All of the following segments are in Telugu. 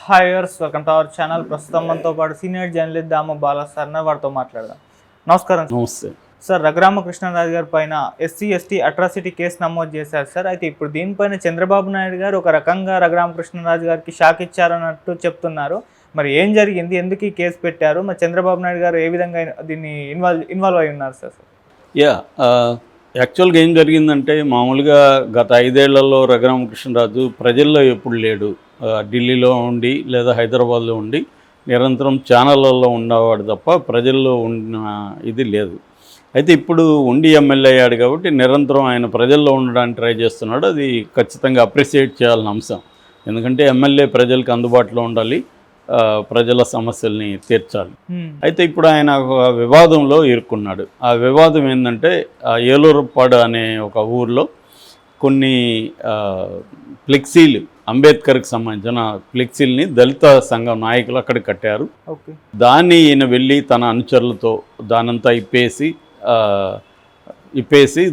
Hi viewers, welcome to our channel. ప్రస్తుతం మనతో పాటు సీనియర్ జర్నలిస్ట్ దామ బాలా సార్ వారితో మాట్లాడదాం. నమస్కారం. నమస్తే సార్, రఘురామకృష్ణరాజు గారి పైన ఎస్సీ/ఎస్టీ అట్రాసిటీ కేసు నమోదు చేశారు సార్. అయితే ఇప్పుడు దీనిపైన చంద్రబాబు నాయుడు గారు ఒక రకంగా రఘురామకృష్ణరాజు గారికి షాక్ ఇచ్చారన్నట్టు చెప్తున్నారు. మరి ఏం జరిగింది, ఎందుకు ఈ కేసు పెట్టారు, మరి చంద్రబాబు నాయుడు గారు ఏ విధంగా దీన్ని ఇన్వాల్వ్ అయి ఉన్నారు సార్? యాక్చువల్గా ఏం జరిగిందంటే, మామూలుగా గత 5 ఏళ్లలో రఘురామకృష్ణరాజు ప్రజల్లో ఎప్పుడు లేడు. ఢిల్లీలో ఉండి లేదా హైదరాబాద్లో ఉండి నిరంతరం ఛానళ్ళల్లో ఉండేవాడు తప్ప ప్రజల్లో ఉన్న ఇది లేదు. అయితే ఇప్పుడు ఉండి ఎమ్మెల్యే అయ్యాడు కాబట్టి నిరంతరం ఆయన ప్రజల్లో ఉండడానికి ట్రై చేస్తున్నాడు. అది ఖచ్చితంగా అప్రిషియేట్ చేయాల్సిన అంశం. ఎందుకంటే ఎమ్మెల్యే ప్రజలకు అందుబాటులో ఉండాలి, ప్రజల సమస్యల్ని తీర్చాలి. అయితే ఇప్పుడు ఆయన ఒక వివాదంలో ఇరుక్కున్నాడు. ఆ వివాదం ఏంటంటే, ఏలూరుపాడు అనే ఒక ఊర్లో కొన్ని ఫ్లెక్సీలు, అంబేద్కర్కి సంబంధించిన ఫ్లెక్సీల్ని దళిత సంఘం నాయకులు అక్కడ కట్టారు. దాన్ని ఈయన వెళ్ళి తన అనుచరులతో దానంతా ఇప్పేసి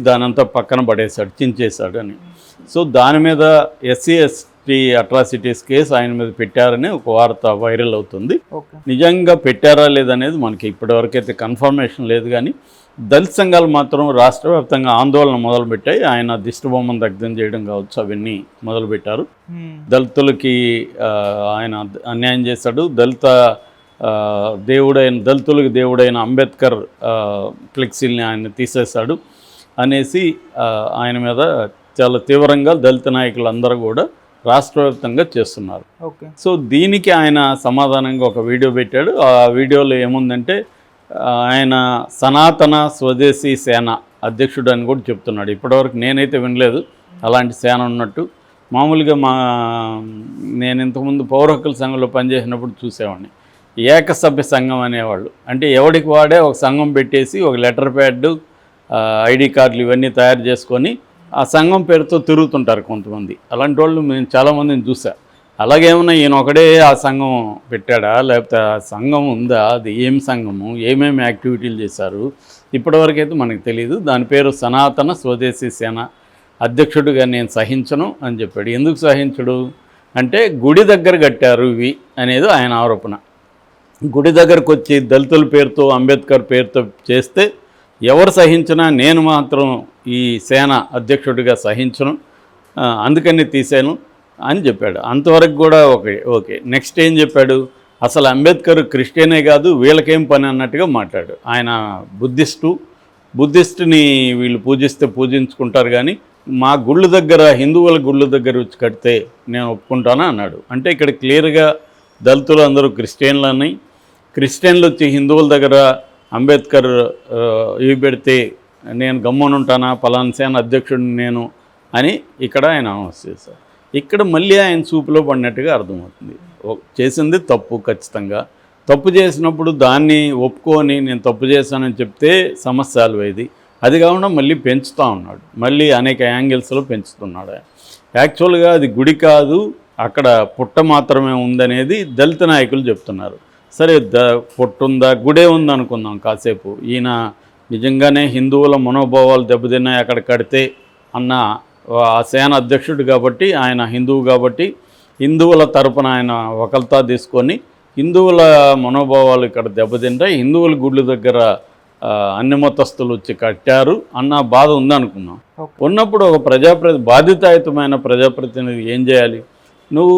దానంతా పక్కన పడేశాడు, చించేశాడు అని. సో దాని మీద ఎస్సీ/ఎస్టీ అట్రాసిటీస్ కేసు ఆయన మీద పెట్టారని ఒక వార్త వైరల్ అవుతుంది. నిజంగా పెట్టారా లేదనేది మనకి ఇప్పటివరకైతే కన్ఫర్మేషన్ లేదు. కానీ దళిత సంఘాలు మాత్రం రాష్ట్ర వ్యాప్తంగా ఆందోళన మొదలుపెట్టాయి. ఆయన దిష్టిబొమ్మను దగ్ధం చేయడం కావచ్చు, అవన్నీ మొదలుపెట్టారు. దళితులకి ఆయన అన్యాయం చేశాడు. దళితులకు దేవుడైన అంబేద్కర్ ఫ్లెక్సీల్ని ఆయన తీసేశాడు అనేసి ఆయన మీద చాలా తీవ్రంగా దళిత నాయకులందరూ కూడా రాష్ట్ర వ్యాప్తంగా చేస్తున్నారు. సో దీనికి ఆయన సమాధానంగా ఒక వీడియో పెట్టాడు. ఆ వీడియోలో ఏముందంటే, ఆయన సనాతన స్వదేశీ సేన అధ్యక్షుడు అని కూడా చెప్తున్నాడు. ఇప్పటివరకు నేనైతే వినలేదు అలాంటి సేన ఉన్నట్టు. మామూలుగా నేను ఇంతకుముందు పౌర హక్కుల సంఘంలో పనిచేసినప్పుడు చూసేవాడిని. ఏకసభ్య సంఘం అనేవాళ్ళు, అంటే ఎవడికి వాడే ఒక సంఘం పెట్టేసి ఒక లెటర్ ప్యాడ్, ఐడి కార్డులు ఇవన్నీ తయారు చేసుకొని ఆ సంఘం పేరుతో తిరుగుతుంటారు కొంతమంది. అలాంటి వాళ్ళు నేను చాలామందిని చూసా. అలాగేమన్నా ఈయన ఒకడే ఆ సంఘం పెట్టాడా, లేకపోతే ఆ సంఘం ఉందా, అది ఏం సంఘము, ఏమేమి యాక్టివిటీలు చేశారు ఇప్పటివరకైతే మనకు తెలియదు. దాని పేరు సనాతన స్వదేశీ సేన అధ్యక్షుడిగా నేను సహించను అని చెప్పాడు. ఎందుకు సహించడు అంటే, గుడి దగ్గర కట్టారు ఇవి అనేది ఆయన ఆరోపణ. గుడి దగ్గరకు వచ్చి దళితుల పేరుతో అంబేద్కర్ పేరుతో చేస్తే ఎవరు సహించినా నేను మాత్రం ఈ సేన అధ్యక్షుడిగా సహించను, అందుకని తీసాను అని చెప్పాడు. అంతవరకు కూడా ఓకే. నెక్స్ట్ ఏం చెప్పాడు, అసలు అంబేద్కర్ క్రిస్టియనే కాదు, వీళ్ళకేం పని అన్నట్టుగా మాట్లాడు. ఆయన బుద్ధిస్ట్ని వీళ్ళు పూజిస్తే పూజించుకుంటారు, కానీ మా గుళ్ళు దగ్గర, హిందువుల గుళ్ళు దగ్గర వచ్చి కడితే నేను ఒప్పుకుంటానా అన్నాడు. అంటే ఇక్కడ క్లియర్గా దళితులు అందరూ క్రిస్టియన్లని, క్రిస్టియన్లు వచ్చి హిందువుల దగ్గర అంబేద్కర్ ఇవి పెడితే నేను గమ్మునుంటానా, పలానా సేన అధ్యక్షుడిని నేను అని ఇక్కడ ఆయన అనౌన్స్ చేశారు. ఇక్కడ మళ్ళీ ఆయన చూపులో పడినట్టుగా అర్థమవుతుంది. చేసింది తప్పు, ఖచ్చితంగా తప్పు చేసినప్పుడు దాన్ని ఒప్పుకొని నేను తప్పు చేశానని చెప్తే సమస్య సాల్వ్ అయ్యేది. అది కాకుండా మళ్ళీ పెంచుతూ ఉన్నాడు, మళ్ళీ అనేక యాంగిల్స్లో పెంచుతున్నాడు. యాక్చువల్గా అది గుడి కాదు, అక్కడ పుట్ట మాత్రమే ఉందనేది దళిత నాయకులు చెప్తున్నారు. సరే, పుట్టుందా, గుడే ఉందనుకుందాం కాసేపు. ఈయన నిజంగానే హిందువుల మనోభావాలు దెబ్బతిన్నాయి అక్కడ కడితే అన్న ఆ సేన అధ్యక్షుడు కాబట్టి, ఆయన హిందువు కాబట్టి హిందువుల తరపున ఆయన వకల్తా తీసుకొని హిందువుల మనోభావాలు ఇక్కడ దెబ్బతింటాయి, హిందువుల గుళ్ళు దగ్గర అన్ని మతస్థులు వచ్చి కట్టారు అన్న బాధ ఉందనుకున్నాం. ఉన్నప్పుడు ఒక బాధ్యతాయుతమైన ప్రజాప్రతినిధి ఏం చేయాలి? నువ్వు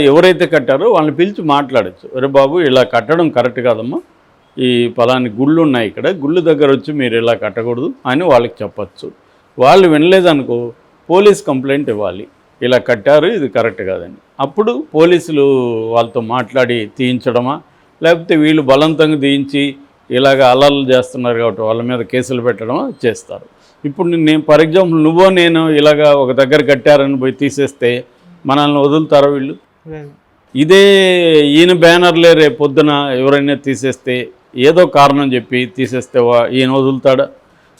ఎవరైతే కట్టారో వాళ్ళని పిలిచి మాట్లాడచ్చు. అరే బాబు, ఇలా కట్టడం కరెక్ట్ కాదమ్మా, ఈ పలాని గుళ్ళు ఉన్నాయి ఇక్కడ, గుళ్ళు దగ్గర వచ్చి మీరు ఇలా కట్టకూడదు అని వాళ్ళకి చెప్పచ్చు. వాళ్ళు వినలేదనుకో, పోలీస్ కంప్లైంట్ ఇవ్వాలి, ఇలా కట్టారు, ఇది కరెక్ట్ కాదని. అప్పుడు పోలీసులు వాళ్ళతో మాట్లాడి తీయించడమా, లేకపోతే వీళ్ళు బలవంతంగా తీయించి ఇలాగ అల్లర్లు చేస్తున్నారు కాబట్టి వాళ్ళ మీద కేసులు పెట్టడమా చేస్తారు. ఇప్పుడు నేను ఫర్ ఎగ్జాంపుల్ నువ్వో నేను ఇలాగ ఒక దగ్గర కట్టారని పోయి తీసేస్తే మనల్ని వదులుతారా వీళ్ళు? ఇదే ఈయన బ్యానర్లే రేపు పొద్దున ఎవరైనా తీసేస్తే, ఏదో కారణం చెప్పి తీసేస్తే ఈయన వదులుతాడా?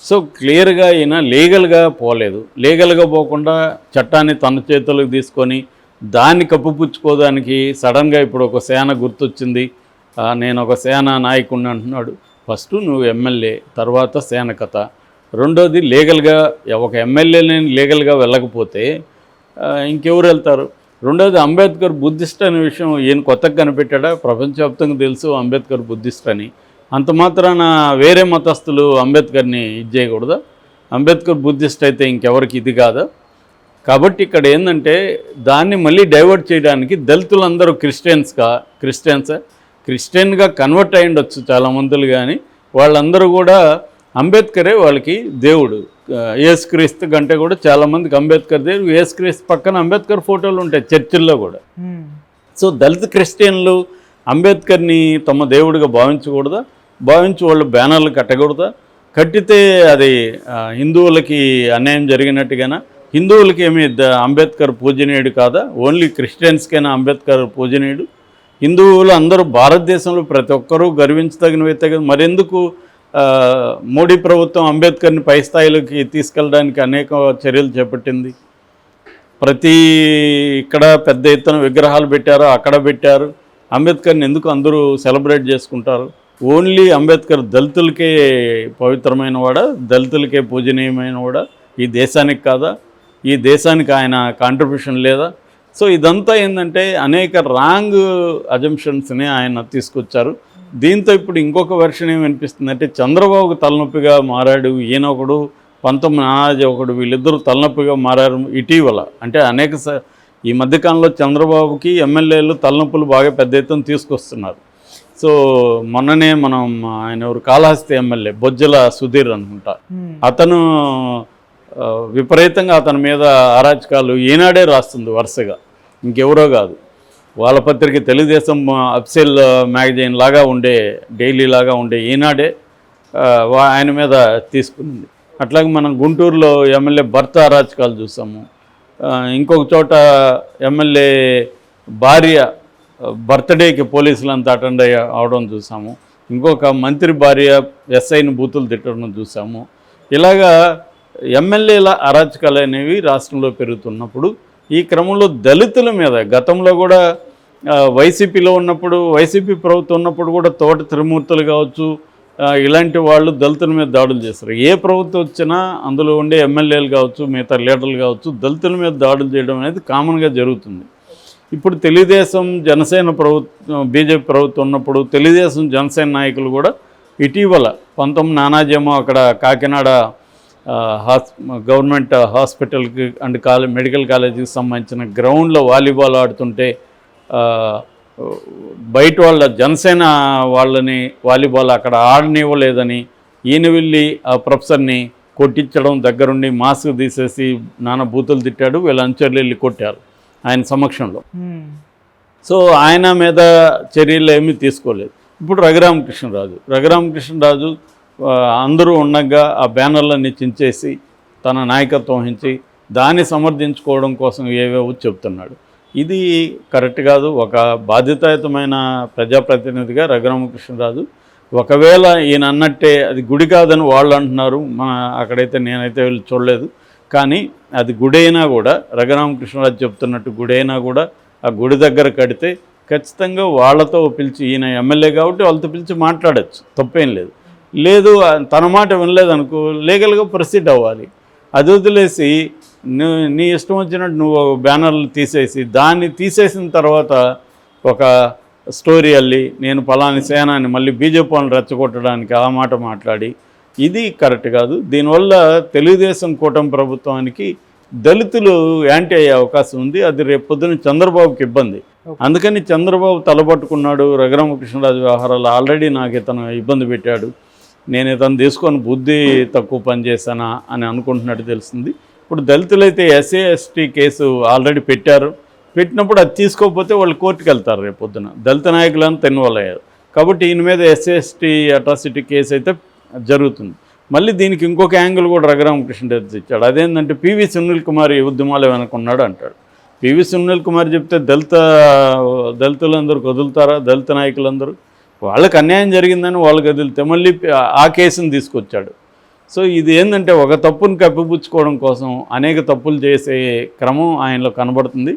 సో క్లియర్గా ఈయన లీగల్గా పోలేదు. లీగల్గా పోకుండా చట్టాన్ని తన చేతులకు తీసుకొని దాన్ని కప్పుపుచ్చుకోవడానికి సడన్గా ఇప్పుడు ఒక సేన గుర్తొచ్చింది, నేను ఒక సేన నాయకుడిని అంటున్నాడు. ఫస్ట్ నువ్వు ఎమ్మెల్యే, తర్వాత సేన కథ. రెండోది లీగల్గా ఒక ఎమ్మెల్యేని లీగల్గా వెళ్ళకపోతే ఇంకెవరు వెళ్తారు? రెండోది అంబేద్కర్ బుద్ధిస్ట్ అనే విషయం ఈయన కొత్తగా కనిపెట్టాడా? ప్రపంచవ్యాప్తంగా తెలుసు అంబేద్కర్ బుద్ధిస్ట్ అని. అంత మాత్రాన వేరే మతస్థులు అంబేద్కర్ని ఇది చేయకూడదా? అంబేద్కర్ బుద్ధిస్ట్ అయితే ఇంకెవరికి ఇది కాదా? కాబట్టి ఇక్కడ ఏంటంటే దాన్ని మళ్ళీ డైవర్ట్ చేయడానికి దళితులందరూ క్రిస్టియన్గా కన్వర్ట్ అయి ఉండొచ్చు చాలామందులు, కానీ వాళ్ళందరూ కూడా అంబేద్కరే వాళ్ళకి దేవుడు. యేసుక్రీస్తు కంటే కూడా చాలామందికి అంబేద్కర్ దేవుడు. యేసుక్రీస్తు పక్కన అంబేద్కర్ ఫోటోలు ఉంటాయి చర్చిల్లో కూడా. సో దళిత క్రిస్టియన్లు అంబేద్కర్ని తమ దేవుడిగా భావించకూడదా? భావించి వాళ్ళు బ్యానర్లు కట్టకూడదా? కట్టితే అది హిందువులకి అన్యాయం జరిగినట్టుగానా? హిందువులకి ఏమి అంబేద్కర్ పూజనీయుడు కాదా? ఓన్లీ క్రిస్టియన్స్కైనా అంబేద్కర్ పూజనీయుడు? హిందువులు అందరూ భారతదేశంలో ప్రతి ఒక్కరూ గర్వించదగిన వ్యక్తే కదా. మరెందుకు మోడీ ప్రభుత్వం అంబేద్కర్ని పై స్థాయిలోకి తీసుకెళ్ళడానికి అనేక చర్యలు చేపట్టింది? ప్రతి ఇక్కడ పెద్ద ఎత్తున విగ్రహాలు పెట్టారు, అక్కడ పెట్టారు. అంబేద్కర్ని ఎందుకు అందరూ సెలబ్రేట్ చేసుకుంటారు? ఓన్లీ అంబేద్కర్ దళితులకే పవిత్రమైన వాడా? దళితులకే పూజనీయమైన వాడా? ఈ దేశానికి కాదా? ఈ దేశానికి ఆయన కాంట్రిబ్యూషన్ లేదా? సో ఇదంతా ఏంటంటే అనేక రాంగ్ అజంప్షన్స్ని ఆయన తీసుకొచ్చారు. దీంతో ఇప్పుడు ఇంకొక వెర్షన్ ఏమనిపిస్తుందంటే చంద్రబాబుకు తలనొప్పిగా మారాడు ఈయన ఒకడు, 19 నానాజీ ఒకడు, వీళ్ళిద్దరూ తలనొప్పిగా మారారు ఇటీవల. అంటే ఈ మధ్యకాలంలో చంద్రబాబుకి ఎమ్మెల్యేలు తలనొప్పులు బాగా పెద్ద ఎత్తున తీసుకొస్తున్నారు. సో మొన్ననే మనం ఆయన ఎవరు కాళహస్తి ఎమ్మెల్యే బొజ్జల సుధీర్ అనుకుంటా, అతను విపరీతంగా అతని మీద అరాచకాలు ఈనాడే రాస్తుంది వరుసగా, ఇంకెవరో కాదు. వాళ్ళ పత్రిక తెలుగుదేశం అఫ్సెల్ మ్యాగజైన్ లాగా ఉండే, డైలీ లాగా ఉండే ఈనాడే ఆయన మీద తీసుకుంది. అట్లాగే మనం గుంటూరులో ఎమ్మెల్యే భర్త అరాచకాలు చూసాము. ఇంకొక చోట ఎమ్మెల్యే భార్య బర్త్డేకి పోలీసులంతా అటెండ్ అవడం చూసాము. ఇంకొక మంత్రి భార్య ఎస్ఐని బూతులు తిట్టడం చూసాము. ఇలాగా ఎమ్మెల్యేల అరాచకాలు అనేవి రాష్ట్రంలో పెరుగుతున్నప్పుడు ఈ క్రమంలో దళితుల మీద గతంలో కూడా వైసీపీలో ఉన్నప్పుడు, వైసీపీ ప్రభుత్వం ఉన్నప్పుడు కూడా తోట త్రిమూర్తులు కావచ్చు, ఇలాంటి వాళ్ళు దళితుల మీద దాడులు చేస్తారు. ఏ ప్రభుత్వం వచ్చినా అందులో ఉండే ఎమ్మెల్యేలు కావచ్చు, మిగతా లీడర్లు కావచ్చు, దళితుల మీద దాడులు చేయడం అనేది కామన్గా జరుగుతుంది. ఇప్పుడు తెలుగుదేశం జనసేన ప్రభుత్వం, బీజేపీ ప్రభుత్వం ఉన్నప్పుడు తెలుగుదేశం జనసేన నాయకులు కూడా ఇటీవల 19 నానాజేమో అక్కడ కాకినాడ గవర్నమెంట్ హాస్పిటల్కి అండ్ మెడికల్ కాలేజీకి సంబంధించిన గ్రౌండ్లో వాలీబాల్ ఆడుతుంటే బయట వాళ్ళ జనసేన వాళ్ళని వాలీబాల్ అక్కడ ఆడనివ్వలేదని ఈయన వెళ్ళి ఆ ప్రొఫెసర్ని కొట్టించడం, దగ్గరుండి మాస్క్ తీసేసి నానా బూతులు తిట్టాడు. వీళ్ళ అనుచరులు వెళ్ళి కొట్టారు ఆయన సమక్షంలో. సో ఆయన మీద చర్యలు ఏమీ తీసుకోలేదు. ఇప్పుడు రఘురామకృష్ణరాజు అందరూ ఉండగా ఆ బ్యానర్లన్నీ చించేసి తన నాయకత్వం వహించి దాన్ని సమర్థించుకోవడం కోసం ఏవేవో చెప్తున్నాడు. ఇది కరెక్ట్ కాదు. ఒక బాధ్యతాయుతమైన ప్రజాప్రతినిధిగా రఘురామకృష్ణరాజు, ఒకవేళ ఈయన అన్నట్టే అది గుడి కాదని వాళ్ళు అంటున్నారు, అక్కడైతే నేనైతే వెళ్ళి చూడలేదు, కానీ అది గుడి అయినా కూడా రఘురామకృష్ణరాజు చెప్తున్నట్టు గుడి అయినా కూడా ఆ గుడి దగ్గర కడితే ఖచ్చితంగా వాళ్ళతో పిలిచి, ఈయన ఎమ్మెల్యే కాబట్టి వాళ్ళతో పిలిచి మాట్లాడచ్చు, తప్పేం లేదు. లేదు తన మాట వినలేదనుకో లీగల్గా ప్రొసీడ్ అవ్వాలి. అది వదిలేసి నీ ఇష్టం వచ్చినట్టు నువ్వు బ్యానర్లు తీసేసి దాన్ని తీసేసిన తర్వాత ఒక స్టోరీ అల్లి నేను పలాని సేనాన్ని మళ్ళీ బీజేపీ వాళ్ళని రెచ్చగొట్టడానికి ఆ మాట మాట్లాడి ఇది కరెక్ట్ కాదు. దీనివల్ల తెలుగుదేశం కూటమి ప్రభుత్వానికి దళితులు యాంటీ అయ్యే అవకాశం ఉంది. అది రేపు పొద్దున చంద్రబాబుకి ఇబ్బంది. అందుకని చంద్రబాబు తలపట్టుకున్నాడు. రఘురామకృష్ణరాజు వ్యవహారాలు ఆల్రెడీ నాకు ఇతను ఇబ్బంది పెట్టాడు, నేను ఇతను తీసుకొని బుద్ధి తక్కువ పనిచేశానా అని అనుకుంటున్నట్టు తెలిసింది. ఇప్పుడు దళితులైతే ఎస్సీ ఎస్టీ కేసు ఆల్రెడీ పెట్టినప్పుడు అది తీసుకోకపోతే వాళ్ళు కోర్టుకు వెళ్తారు రేపు పొద్దున. దళిత నాయకులను ఇన్వాల్వ్ అయ్యారు కాబట్టి ఈయన మీద ఎస్సీ ఎస్టీ అట్రాసిటీ కేసు అయితే జరుగుతుంది. మళ్ళీ దీనికి ఇంకొక యాంగిల్ కూడా రఘురామకృష్ణరాజు ఇచ్చాడు. అదేంటంటే పివి సునీల్ కుమార్ ఈ ఉద్యమాలు వెనుకున్నాడు అంటాడు. పివి సునీల్ కుమార్ చెప్తే దళితులందరూ కదులుతారా? దళిత నాయకులందరూ వాళ్ళకి అన్యాయం జరిగిందని వాళ్ళు కదిలితే మళ్ళీ ఆ కేసును తీసుకొచ్చాడు. సో ఇది ఏంటంటే ఒక తప్పును కప్పిపుచ్చుకోవడం కోసం అనేక తప్పులు చేసే క్రమం ఆయనలో కనబడుతుంది.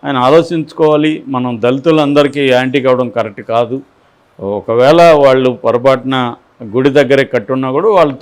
ఆయన ఆలోచించుకోవాలి. మనం దళితులందరికీ యాంటీ కావడం కరెక్ట్ కాదు. ఒకవేళ వాళ్ళు పొరపాటున గుడి దగ్గరే కట్టున్నా కూడా వాళ్ళు